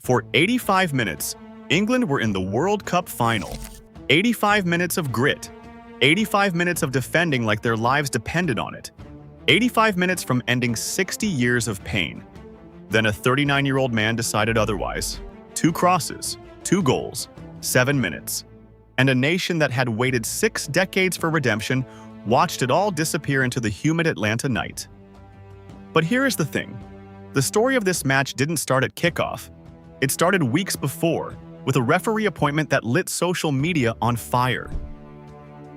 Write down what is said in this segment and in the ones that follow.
For 85 minutes, England were in the World Cup final. 85 minutes of grit. 85 minutes of defending like their lives depended on it. 85 minutes from ending 60 years of pain. Then a 39-year-old man decided otherwise. 2 crosses, 2 goals, 7 minutes. And a nation that had waited 6 decades for redemption watched it all disappear into the humid Atlanta night. But here is the thing. The story of this match didn't start at kickoff. It started weeks before, with a referee appointment that lit social media on fire.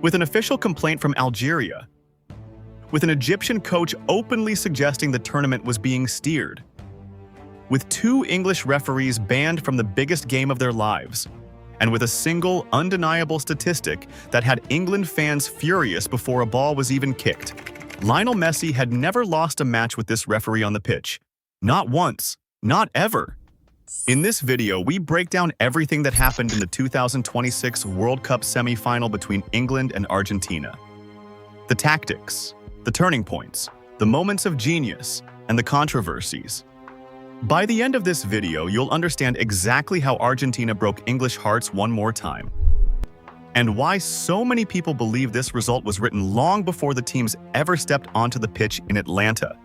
With an official complaint from Algeria. With an Egyptian coach openly suggesting the tournament was being steered. With 2 English referees banned from the biggest game of their lives. And with a single, undeniable statistic that had England fans furious before a ball was even kicked. Lionel Messi had never lost a match with this referee on the pitch. Not once. Not ever. In this video, we break down everything that happened in the 2026 World Cup semi-final between England and Argentina. The tactics, the turning points, the moments of genius, and the controversies. By the end of this video, you'll understand exactly how Argentina broke English hearts one more time, and why so many people believe this result was written long before the teams ever stepped onto the pitch in Atlanta.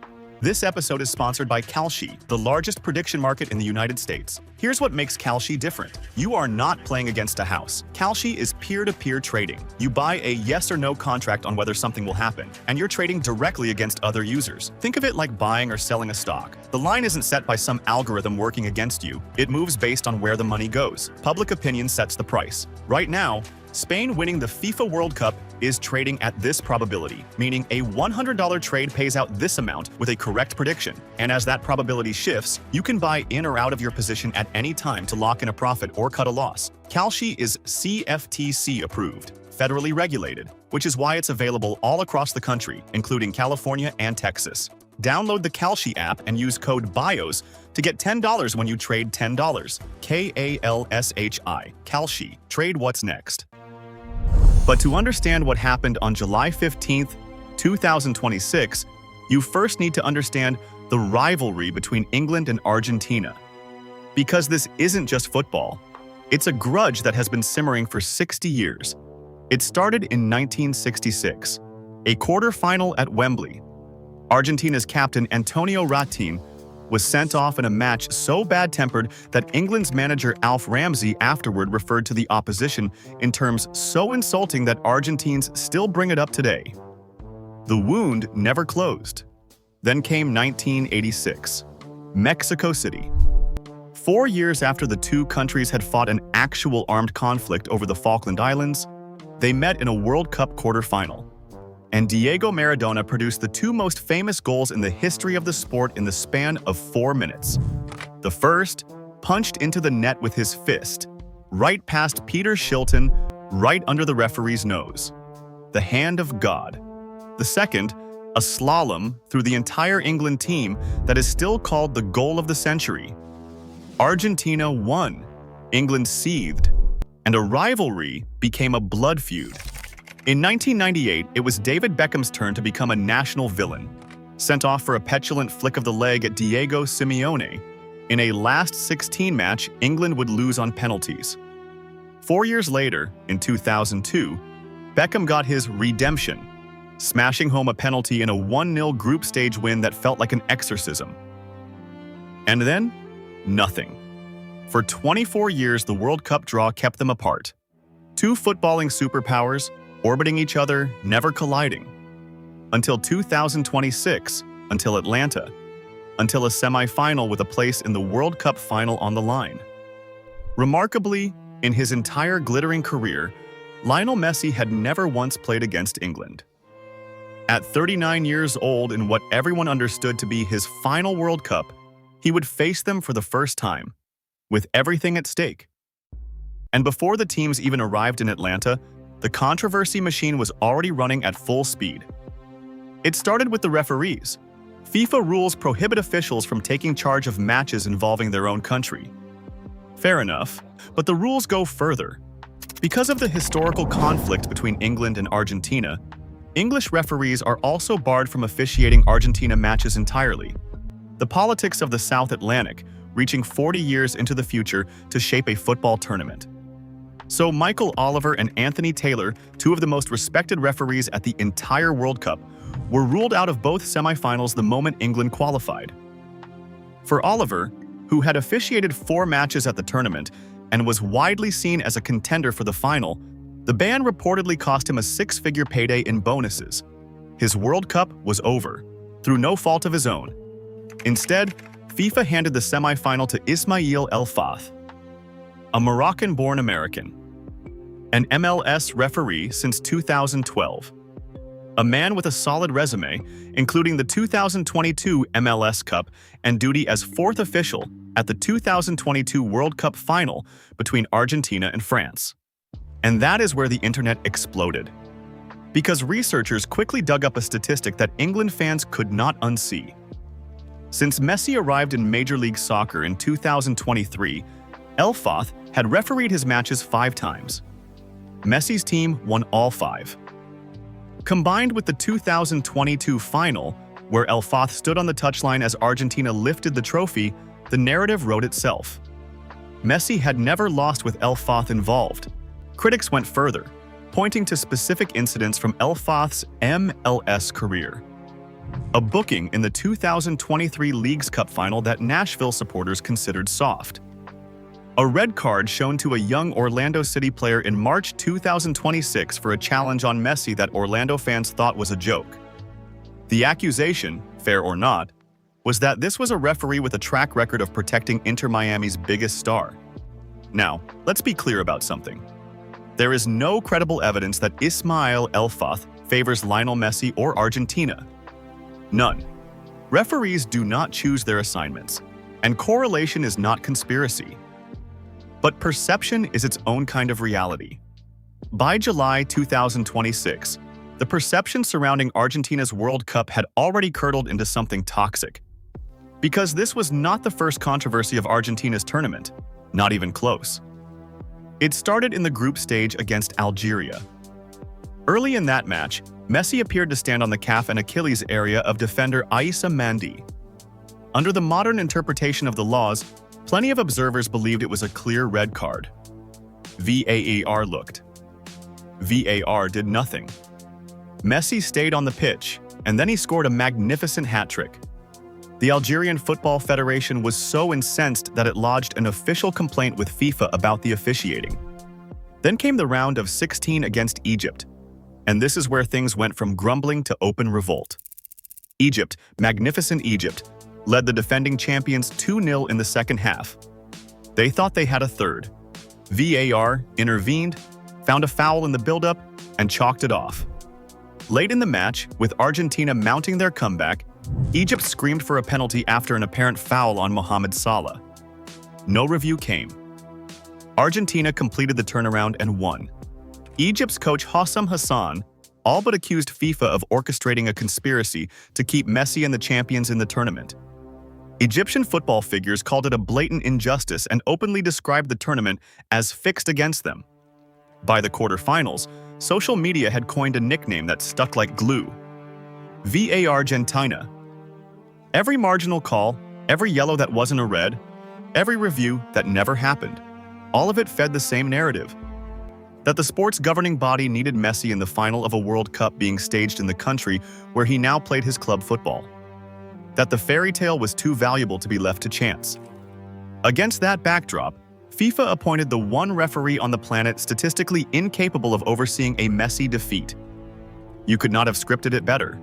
This episode is sponsored by Kalshi, the largest prediction market in the United States. Here's what makes Kalshi different. You are not playing against a house. Kalshi is peer-to-peer trading. You buy a yes or no contract on whether something will happen, and you're trading directly against other users. Think of it like buying or selling a stock. The line isn't set by some algorithm working against you. It moves based on where the money goes. Public opinion sets the price. Right now, Spain winning the FIFA World Cup is trading at this probability, meaning a $100 trade pays out this amount with a correct prediction. And as that probability shifts, you can buy in or out of your position at any time to lock in a profit or cut a loss. Kalshi is CFTC approved, federally regulated, which is why it's available all across the country, including California and Texas. Download the Kalshi app and use code BIOS to get $10 when you trade $10. Kalshi. Kalshi. Trade what's next. But to understand what happened on July 15, 2026, you first need to understand the rivalry between England and Argentina. Because this isn't just football. It's a grudge that has been simmering for 60 years. It started in 1966, a quarter-final at Wembley. Argentina's captain Antonio Ratin was sent off in a match so bad-tempered that England's manager Alf Ramsey afterward referred to the opposition in terms so insulting that Argentines still bring it up today. The wound never closed. Then came 1986, Mexico City. 4 years after the 2 countries had fought an actual armed conflict over the Falkland Islands, they met in a World Cup quarter-final. And Diego Maradona produced the 2 most famous goals in the history of the sport in the span of 4 minutes. The first, punched into the net with his fist, right past Peter Shilton, right under the referee's nose. The hand of God. The second, a slalom through the entire England team that is still called the goal of the century. Argentina won, England seethed, and a rivalry became a blood feud. In 1998, it was David Beckham's turn to become a national villain, sent off for a petulant flick of the leg at Diego Simeone. In a last 16 match, England would lose on penalties. 4 years later, in 2002, Beckham got his redemption, smashing home a penalty in a 1-0 group stage win that felt like an exorcism. And then, nothing. For 24 years, the World Cup draw kept them apart. 2 footballing superpowers, orbiting each other, never colliding. Until 2026, until Atlanta, until a semi-final with a place in the World Cup final on the line. Remarkably, in his entire glittering career, Lionel Messi had never once played against England. At 39 years old in what everyone understood to be his final World Cup, he would face them for the first time, with everything at stake. And before the teams even arrived in Atlanta, the controversy machine was already running at full speed. It started with the referees. FIFA rules prohibit officials from taking charge of matches involving their own country. Fair enough, but the rules go further. Because of the historical conflict between England and Argentina, English referees are also barred from officiating Argentina matches entirely. The politics of the South Atlantic, reaching 40 years into the future to shape a football tournament. So Michael Oliver and Anthony Taylor, two of the most respected referees at the entire World Cup, were ruled out of both semifinals the moment England qualified. For Oliver, who had officiated 4 matches at the tournament and was widely seen as a contender for the final, the ban reportedly cost him a 6-figure payday in bonuses. His World Cup was over, through no fault of his own. Instead, FIFA handed the semi-final to Ismail El Fath, a Moroccan-born American, an MLS referee since 2012, a man with a solid resume, including the 2022 MLS Cup and duty as 4th official at the 2022 World Cup final between Argentina and France. And that is where the internet exploded, because researchers quickly dug up a statistic that England fans could not unsee. Since Messi arrived in Major League Soccer in 2023, El Fath had refereed his matches 5 times. Messi's team won all 5. Combined with the 2022 final, where El Fath stood on the touchline as Argentina lifted the trophy, the narrative wrote itself. Messi had never lost with El Fath involved. Critics went further, pointing to specific incidents from El Fath's MLS career. A booking in the 2023 Leagues Cup final that Nashville supporters considered soft. A red card shown to a young Orlando City player in March 2026 for a challenge on Messi that Orlando fans thought was a joke. The accusation, fair or not, was that this was a referee with a track record of protecting Inter Miami's biggest star. Now, let's be clear about something. There is no credible evidence that Ismail El Fath favors Lionel Messi or Argentina. None. Referees do not choose their assignments, and correlation is not conspiracy. But perception is its own kind of reality. By July 2026, the perception surrounding Argentina's World Cup had already curdled into something toxic. Because this was not the first controversy of Argentina's tournament, not even close. It started in the group stage against Algeria. Early in that match, Messi appeared to stand on the calf and Achilles area of defender Aissa Mandi. Under the modern interpretation of the laws, plenty of observers believed it was a clear red card. VAR looked. VAR did nothing. Messi stayed on the pitch, and then he scored a magnificent hat-trick. The Algerian Football Federation was so incensed that it lodged an official complaint with FIFA about the officiating. Then came the round of 16 against Egypt, and this is where things went from grumbling to open revolt. Egypt, magnificent Egypt, led the defending champions 2-0 in the second half. They thought they had a third. VAR intervened, found a foul in the build-up, and chalked it off. Late in the match, with Argentina mounting their comeback, Egypt screamed for a penalty after an apparent foul on Mohamed Salah. No review came. Argentina completed the turnaround and won. Egypt's coach Hossam Hassan all but accused FIFA of orchestrating a conspiracy to keep Messi and the champions in the tournament. Egyptian football figures called it a blatant injustice and openly described the tournament as fixed against them. By the quarterfinals, social media had coined a nickname that stuck like glue: VARgentina. Every marginal call, every yellow that wasn't a red, every review that never happened, all of it fed the same narrative: that the sport's governing body needed Messi in the final of a World Cup being staged in the country where he now played his club football. That the fairy tale was too valuable to be left to chance. Against that backdrop, FIFA appointed the one referee on the planet statistically incapable of overseeing a Messi defeat. You could not have scripted it better.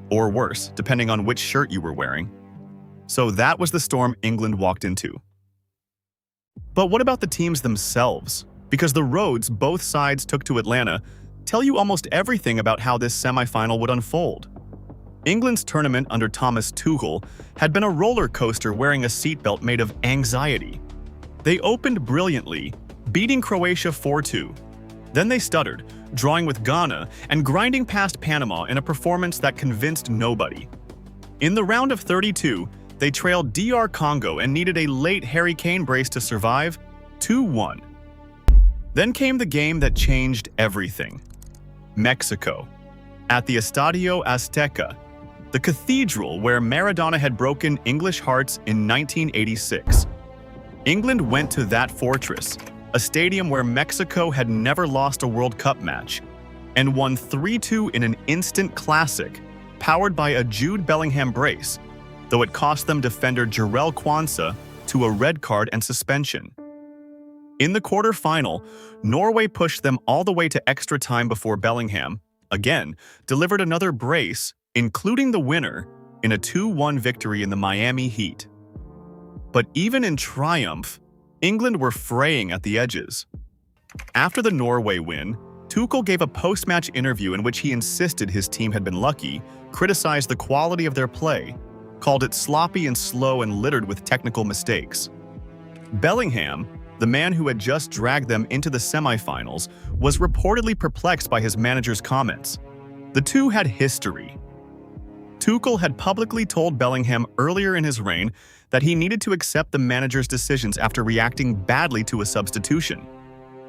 Or worse, depending on which shirt you were wearing. So that was the storm England walked into. But what about the teams themselves? Because the roads both sides took to Atlanta tell you almost everything about how this semifinal would unfold. England's tournament under Thomas Tuchel had been a roller coaster wearing a seatbelt made of anxiety. They opened brilliantly, beating Croatia 4-2. Then they stuttered, drawing with Ghana and grinding past Panama in a performance that convinced nobody. In the round of 32, they trailed DR Congo and needed a late Harry Kane brace to survive, 2-1. Then came the game that changed everything. Mexico. At the Estadio Azteca, the cathedral where Maradona had broken English hearts in 1986. England went to that fortress, a stadium where Mexico had never lost a World Cup match, and won 3-2 in an instant classic, powered by a Jude Bellingham brace, though it cost them defender Jarell Quansah to a red card and suspension. In the quarter-final, Norway pushed them all the way to extra time before Bellingham, again, delivered another brace, including the winner, in a 2-1 victory in the Miami Heat. But even in triumph, England were fraying at the edges. After the Norway win, Tuchel gave a post-match interview in which he insisted his team had been lucky, criticized the quality of their play, called it sloppy and slow and littered with technical mistakes. Bellingham, the man who had just dragged them into the semifinals, was reportedly perplexed by his manager's comments. The two had history. Tuchel had publicly told Bellingham earlier in his reign that he needed to accept the manager's decisions after reacting badly to a substitution.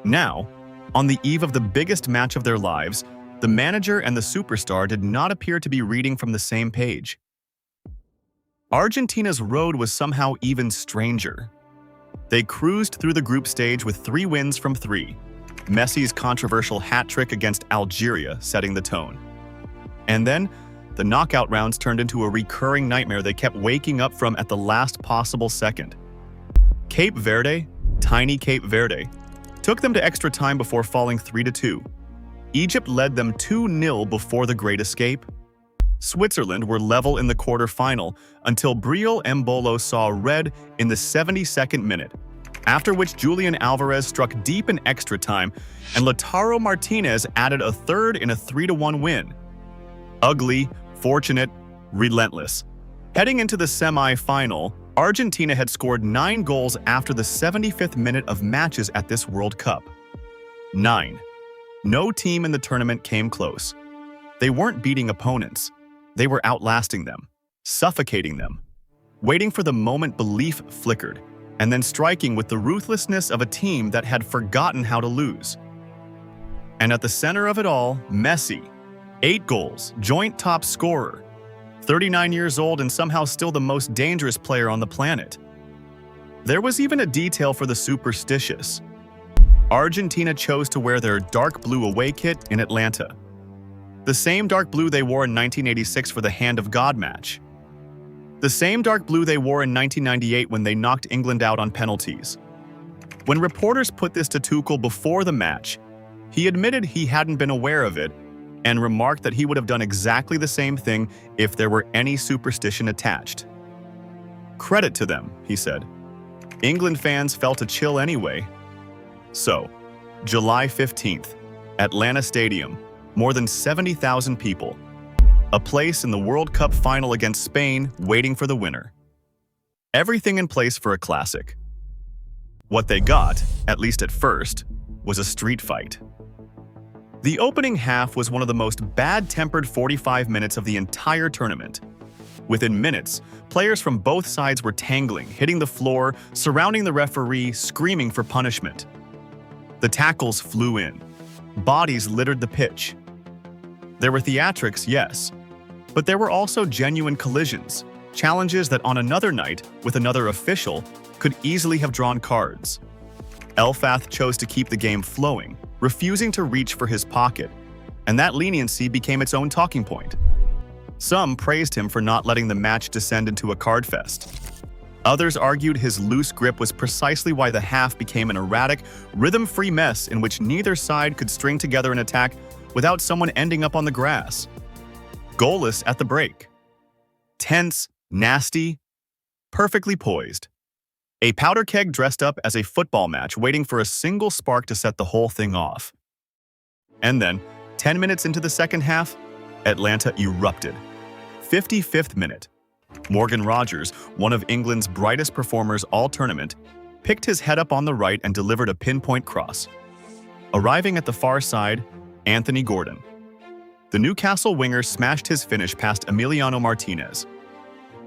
Now, on the eve of the biggest match of their lives, the manager and the superstar did not appear to be reading from the same page. Argentina's road was somehow even stranger. They cruised through the group stage with 3 wins from 3, Messi's controversial hat-trick against Algeria setting the tone. And then, the knockout rounds turned into a recurring nightmare they kept waking up from at the last possible second. Cape Verde, tiny Cape Verde, took them to extra time before falling 3-2. Egypt led them 2-0 before the Great Escape. Switzerland were level in the quarter-final until Breel Embolo saw red in the 72nd minute, after which Julian Alvarez struck deep in extra time and Lautaro Martinez added a third in a 3-1 win. Ugly, fortunate, relentless. Heading into the semi-final, Argentina had scored 9 goals after the 75th minute of matches at this World Cup. 9. No team in the tournament came close. They weren't beating opponents. They were outlasting them, suffocating them, waiting for the moment belief flickered, and then striking with the ruthlessness of a team that had forgotten how to lose. And at the center of it all, Messi, 8 goals, joint top scorer, 39 years old and somehow still the most dangerous player on the planet. There was even a detail for the superstitious. Argentina chose to wear their dark blue away kit in Atlanta. The same dark blue they wore in 1986 for the Hand of God match. The same dark blue they wore in 1998 when they knocked England out on penalties. When reporters put this to Tuchel before the match, he admitted he hadn't been aware of it and remarked that he would have done exactly the same thing if there were any superstition attached. Credit to them, he said. England fans felt a chill anyway. So, July 15th, Atlanta Stadium, more than 70,000 people. A place in the World Cup final against Spain waiting for the winner. Everything in place for a classic. What they got, at least at first, was a street fight. The opening half was one of the most bad-tempered 45 minutes of the entire tournament. Within minutes, players from both sides were tangling, hitting the floor, surrounding the referee, screaming for punishment. The tackles flew in. Bodies littered the pitch. There were theatrics, yes, but there were also genuine collisions, challenges that on another night, with another official, could easily have drawn cards. Elfath chose to keep the game flowing, refusing to reach for his pocket, and that leniency became its own talking point. Some praised him for not letting the match descend into a card fest. Others argued his loose grip was precisely why the half became an erratic, rhythm-free mess in which neither side could string together an attack without someone ending up on the grass. Goalless at the break. Tense, nasty, perfectly poised. A powder keg dressed up as a football match waiting for a single spark to set the whole thing off. And then, 10 minutes into the second half, Atlanta erupted. 55th minute. Morgan Rogers, one of England's brightest performers all tournament, picked his head up on the right and delivered a pinpoint cross. Arriving at the far side, Anthony Gordon. The Newcastle winger smashed his finish past Emiliano Martinez.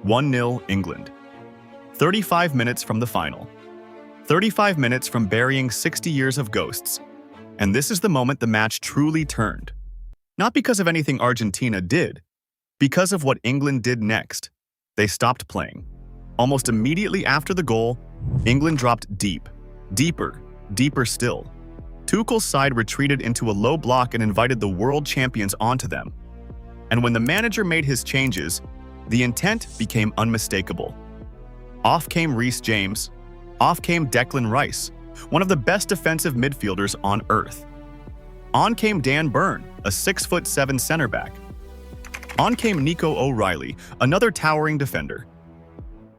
1-0 England. 35 minutes from the final. 35 minutes from burying 60 years of ghosts. And this is the moment the match truly turned. Not because of anything Argentina did, Because of what England did next, they stopped playing. Almost immediately after the goal, England dropped deep, deeper still. Tuchel's side retreated into a low block and invited the world champions onto them. And when the manager made his changes, the intent became unmistakable. Off came Reece James, off came Declan Rice, one of the best defensive midfielders on earth. On came Dan Burn, a 6'7" center back. On came Nico O'Reilly, another towering defender.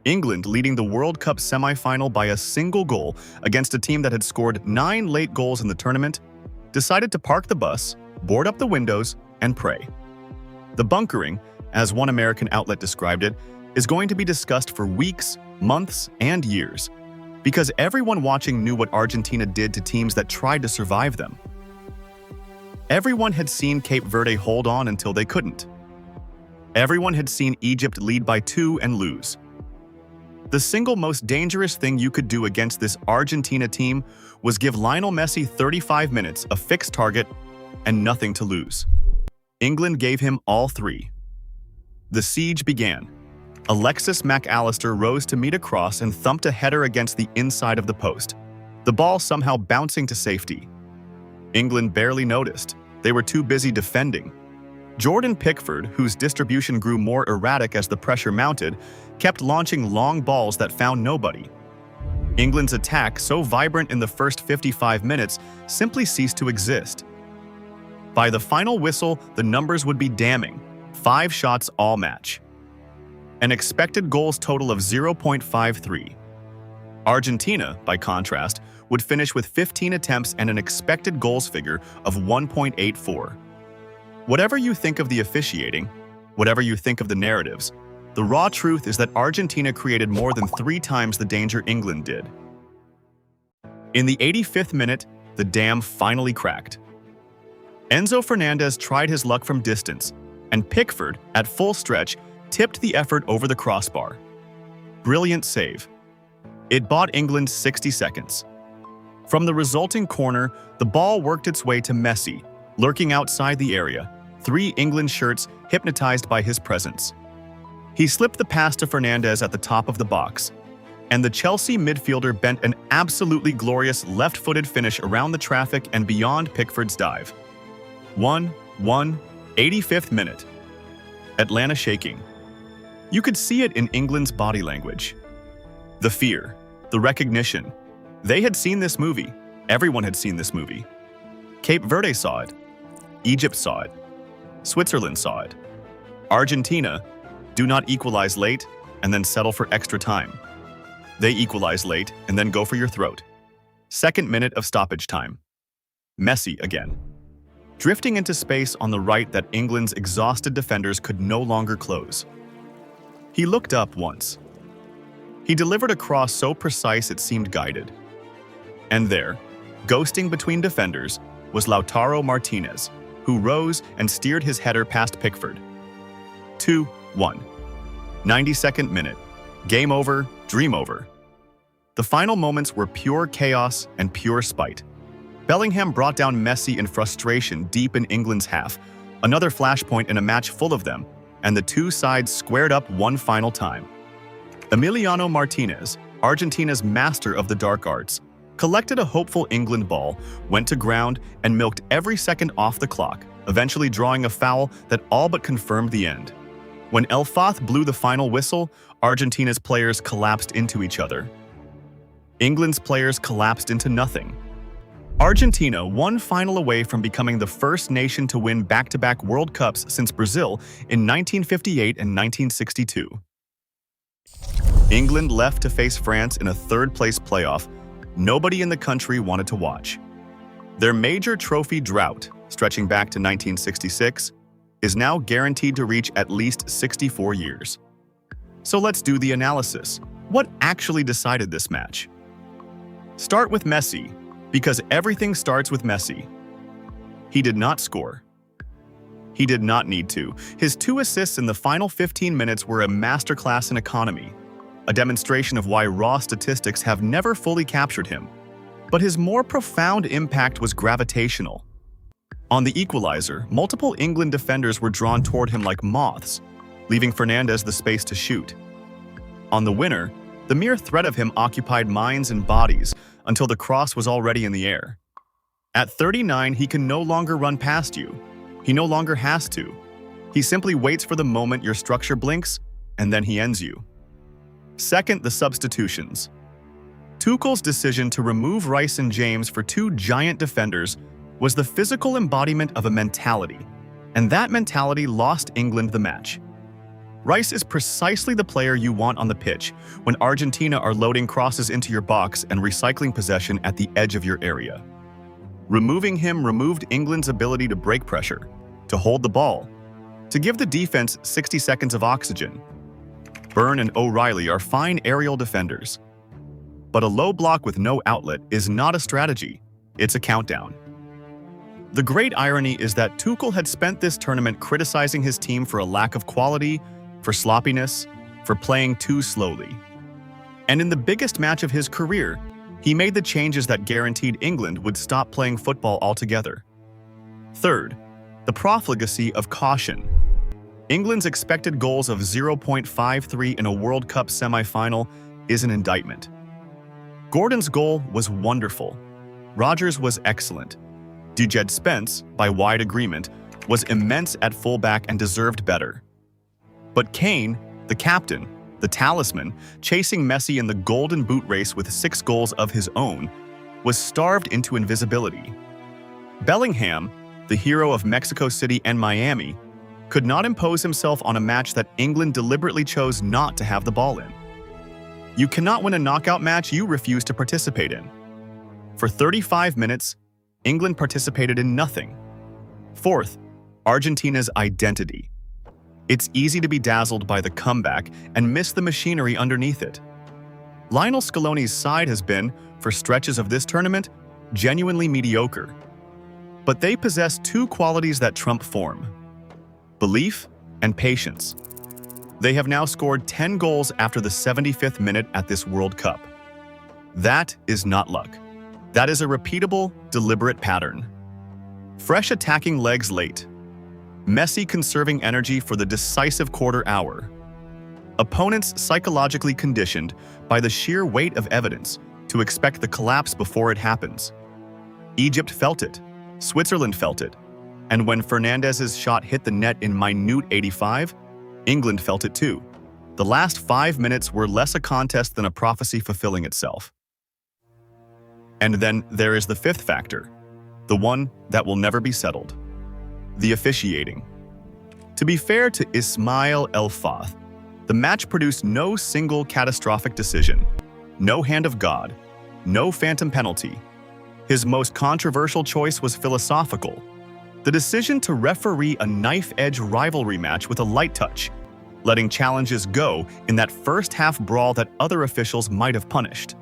England leading the World Cup semi-final by a single goal against a team that had scored 9 late goals in the tournament, decided to park the bus, board up the windows, and pray. The bunkering, as one American outlet described it, is going to be discussed for weeks, months, and years, because everyone watching knew what Argentina did to teams that tried to survive them. Everyone had seen Cape Verde hold on until they couldn't. Everyone had seen Egypt lead by 2 and lose. The single most dangerous thing you could do against this Argentina team was give Lionel Messi 35 minutes, a fixed target, and nothing to lose. England gave him all 3. The siege began. Alexis Mac Allister rose to meet a cross and thumped a header against the inside of the post, the ball somehow bouncing to safety. England barely noticed. They were too busy defending. Jordan Pickford, whose distribution grew more erratic as the pressure mounted, kept launching long balls that found nobody. England's attack, so vibrant in the first 55 minutes, simply ceased to exist. By the final whistle, the numbers would be damning: 5 shots all match. An expected goals total of 0.53. Argentina, by contrast, would finish with 15 attempts and an expected goals figure of 1.84. Whatever you think of the officiating, whatever you think of the narratives, the raw truth is that Argentina created more than 3 times the danger England did. In the 85th minute, the dam finally cracked. Enzo Fernández tried his luck from distance, and Pickford, at full stretch, tipped the effort over the crossbar. Brilliant save. It bought England 60 seconds. From the resulting corner, the ball worked its way to Messi, lurking outside the area, 3 England shirts hypnotized by his presence. He slipped the pass to Fernandez at the top of the box, and the Chelsea midfielder bent an absolutely glorious left-footed finish around the traffic and beyond Pickford's dive. 1-1, 85th minute. Atlanta shaking. You could see it in England's body language. The fear, the recognition. They had seen this movie. Everyone had seen this movie. Cape Verde saw it. Egypt saw it. Switzerland saw it. Argentina, do not equalize late and then settle for extra time. They equalize late and then go for your throat. 2nd minute of stoppage time. Messi again. Drifting into space on the right that England's exhausted defenders could no longer close. He looked up once. He delivered a cross so precise it seemed guided. And there, ghosting between defenders, was Lautaro Martinez, who rose and steered his header past Pickford. 2-1. 92nd minute. Game over, dream over. The final moments were pure chaos and pure spite. Bellingham brought down Messi in frustration deep in England's half, another flashpoint in a match full of them, and the 2 sides squared up one final time. Emiliano Martinez, Argentina's master of the dark arts, collected a hopeful England ball, went to ground, and milked every second off the clock, eventually drawing a foul that all but confirmed the end. When El Fath blew the final whistle, Argentina's players collapsed into each other. England's players collapsed into nothing. Argentina, one final away from becoming the first nation to win back-to-back World Cups since Brazil in 1958 and 1962. England left to face France in a third-place playoff nobody in the country wanted to watch. Their major trophy drought, stretching back to 1966, is now guaranteed to reach at least 64 years. So let's do the analysis. What actually decided this match? Start with Messi, because everything starts with Messi. He did not score. He did not need to. His 2 assists in the final 15 minutes were a masterclass in economy, a demonstration of why raw statistics have never fully captured him. But his more profound impact was gravitational. On the equalizer, multiple England defenders were drawn toward him like moths, leaving Fernandez the space to shoot. On the winner, the mere threat of him occupied minds and bodies until the cross was already in the air. At 39, he can no longer run past you. He no longer has to. He simply waits for the moment your structure blinks, and then he ends you. Second, the substitutions. Tuchel's decision to remove Rice and James for two giant defenders was the physical embodiment of a mentality, and that mentality lost England the match. Rice is precisely the player you want on the pitch when Argentina are loading crosses into your box and recycling possession at the edge of your area. Removing him removed England's ability to break pressure, to hold the ball, to give the defense 60 seconds of oxygen. Burn and O'Reilly are fine aerial defenders. But a low block with no outlet is not a strategy, it's a countdown. The great irony is that Tuchel had spent this tournament criticizing his team for a lack of quality, for sloppiness, for playing too slowly. And in the biggest match of his career, he made the changes that guaranteed England would stop playing football altogether. Third, the profligacy of caution. England's expected goals of 0.53 in a World Cup semi-final is an indictment. Gordon's goal was wonderful. Rodgers was excellent. Dujed Spence, by wide agreement, was immense at fullback and deserved better. But Kane, the captain, the talisman, chasing Messi in the Golden Boot race with 6 goals of his own, was starved into invisibility. Bellingham, the hero of Mexico City and Miami, could not impose himself on a match that England deliberately chose not to have the ball in. You cannot win a knockout match you refuse to participate in. For 35 minutes, England participated in nothing. Fourth, Argentina's identity. It's easy to be dazzled by the comeback and miss the machinery underneath it. Lionel Scaloni's side has been, for stretches of this tournament, genuinely mediocre. But they possess two qualities that trump form: belief and patience. They have now scored 10 goals after the 75th minute at this World Cup. That is not luck. That is a repeatable, deliberate pattern. Fresh attacking legs late. Messi conserving energy for the decisive quarter hour. Opponents psychologically conditioned by the sheer weight of evidence to expect the collapse before it happens. Egypt felt it. Switzerland felt it. And when Fernandez's shot hit the net in minute 85, England felt it too. The last 5 minutes were less a contest than a prophecy fulfilling itself. And then there is the fifth factor, the one that will never be settled: the officiating. To be fair to Ismail El Fath, the match produced no single catastrophic decision, no hand of God, no phantom penalty. His most controversial choice was philosophical: the decision to referee a knife-edge rivalry match with a light touch, letting challenges go in that first-half brawl that other officials might have punished.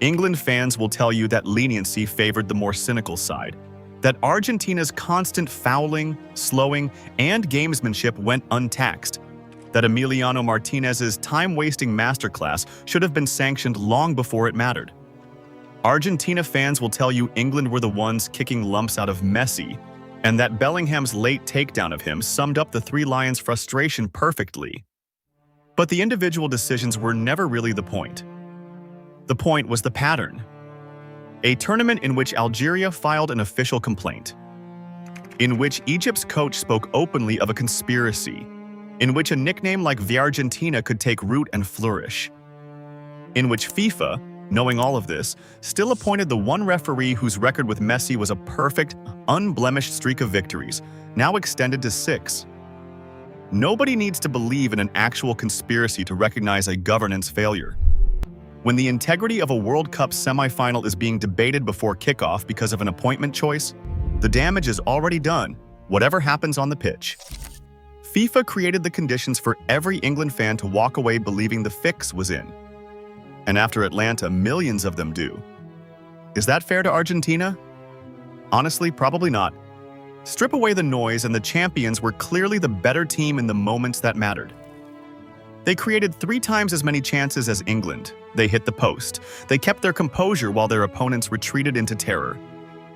England fans will tell you that leniency favored the more cynical side, that Argentina's constant fouling, slowing, and gamesmanship went untaxed, that Emiliano Martinez's time-wasting masterclass should have been sanctioned long before it mattered. Argentina fans will tell you England were the ones kicking lumps out of Messi, and that Bellingham's late takedown of him summed up the Three Lions' frustration perfectly. But the individual decisions were never really the point. The point was the pattern. A tournament in which Algeria filed an official complaint, in which Egypt's coach spoke openly of a conspiracy, in which a nickname like VARgentina could take root and flourish, in which FIFA, knowing all of this, still appointed the one referee whose record with Messi was a perfect, unblemished streak of victories, now extended to 6. Nobody needs to believe in an actual conspiracy to recognize a governance failure. When the integrity of a World Cup semifinal is being debated before kickoff because of an appointment choice, the damage is already done, whatever happens on the pitch. FIFA created the conditions for every England fan to walk away believing the fix was in. And after Atlanta, millions of them do. Is that fair to Argentina? Honestly, probably not. Strip away the noise and the champions were clearly the better team in the moments that mattered. They created 3 times as many chances as England. They hit the post. They kept their composure while their opponents retreated into terror.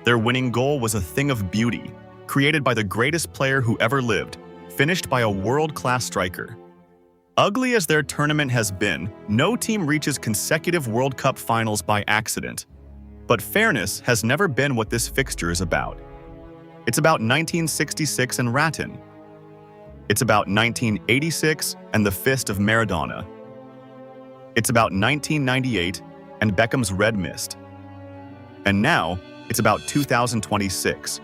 Their winning goal was a thing of beauty, created by the greatest player who ever lived, finished by a world-class striker. Ugly as their tournament has been, no team reaches consecutive World Cup finals by accident. But fairness has never been what this fixture is about. It's about 1966 and Rattin. It's about 1986 and the fist of Maradona. It's about 1998 and Beckham's red mist. And now, it's about 2026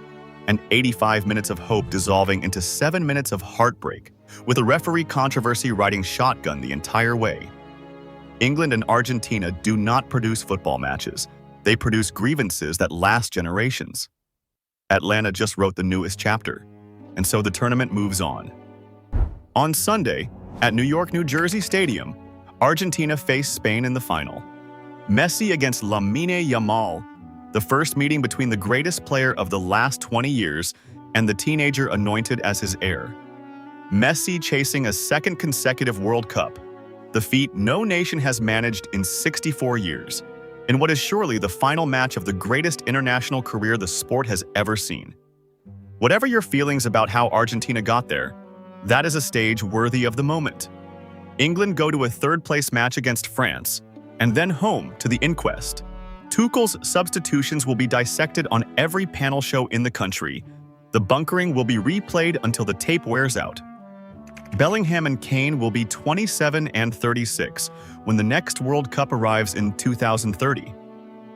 and 85 minutes of hope dissolving into 7 minutes of heartbreak, with a referee controversy riding shotgun the entire way. England and Argentina do not produce football matches. They produce grievances that last generations. Atlanta just wrote the newest chapter, and so the tournament moves on. On Sunday, at New York, New Jersey Stadium, Argentina faced Spain in the final. Messi against Lamine Yamal, the first meeting between the greatest player of the last 20 years and the teenager anointed as his heir. Messi chasing a second consecutive World Cup, the feat no nation has managed in 64 years, in what is surely the final match of the greatest international career the sport has ever seen. Whatever your feelings about how Argentina got there, that is a stage worthy of the moment. England go to a third-place match against France, and then home to the inquest. Tuchel's substitutions will be dissected on every panel show in the country. The bunkering will be replayed until the tape wears out. Bellingham and Kane will be 27 and 36 when the next World Cup arrives in 2030.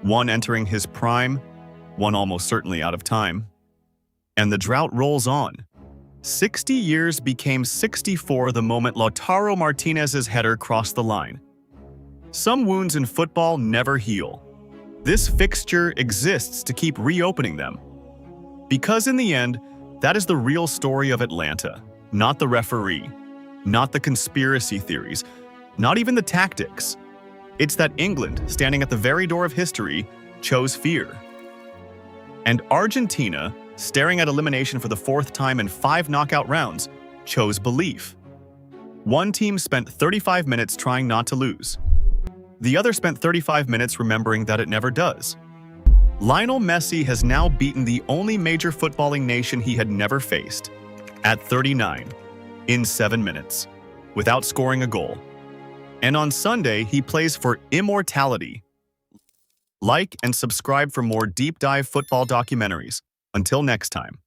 One entering his prime, one almost certainly out of time. And the drought rolls on. 60 years became 64 the moment Lautaro Martinez's header crossed the line. Some wounds in football never heal. This fixture exists to keep reopening them. Because in the end, that is the real story of Atlanta, not the referee, not the conspiracy theories, not even the tactics. It's that England, standing at the very door of history, chose fear. And Argentina, staring at elimination for the 4th time in 5 knockout rounds, chose belief. One team spent 35 minutes trying not to lose. The other spent 35 minutes remembering that it never does. Lionel Messi has now beaten the only major footballing nation he had never faced, at 39, in 7 minutes, without scoring a goal. And on Sunday, he plays for immortality. Like and subscribe for more deep dive football documentaries. Until next time.